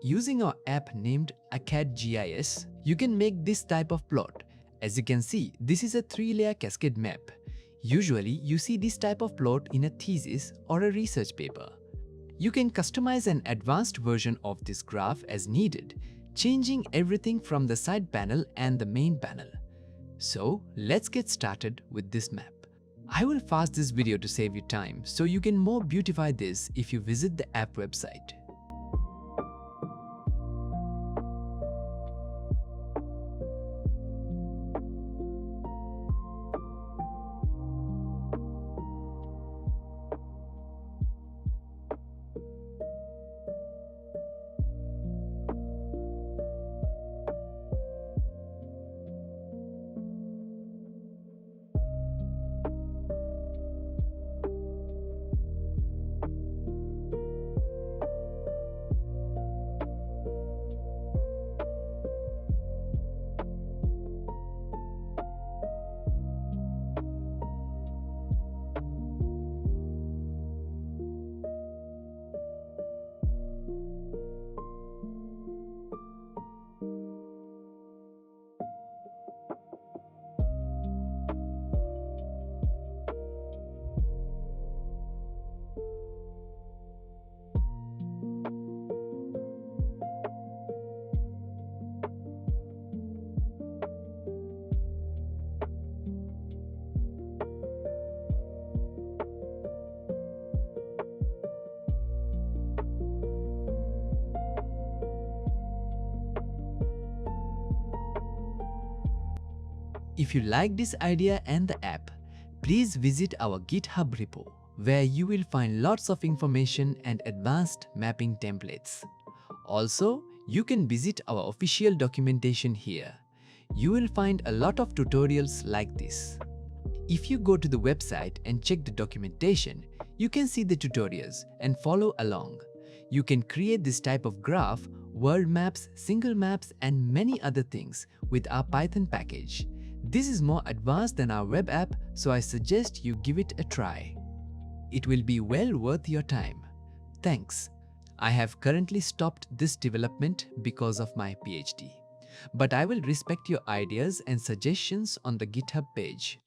using our app named AcadGIS, you can make this type of plot. As you can see, this is a 3-layer cascade map. Usually, you see this type of plot in a thesis or a research paper. You can customize an advanced version of this graph as needed, changing everything from the side panel and the main panel. So, let's get started with this map. I will fast this video to save you time, so you can more beautify this if you visit the app website. If you like this idea and the app, please visit our GitHub repo, where you will find lots of information and advanced mapping templates. Also, you can visit our official documentation here. You will find a lot of tutorials like this. If you go to the website and check the documentation, you can see the tutorials and follow along. You can create this type of graph, world maps, single maps, and many other things with our Python package. This is more advanced than our web app, so I suggest you give it a try. It will be well worth your time. Thanks. I have currently stopped this development because of my PhD. But I will respect your ideas and suggestions on the GitHub page.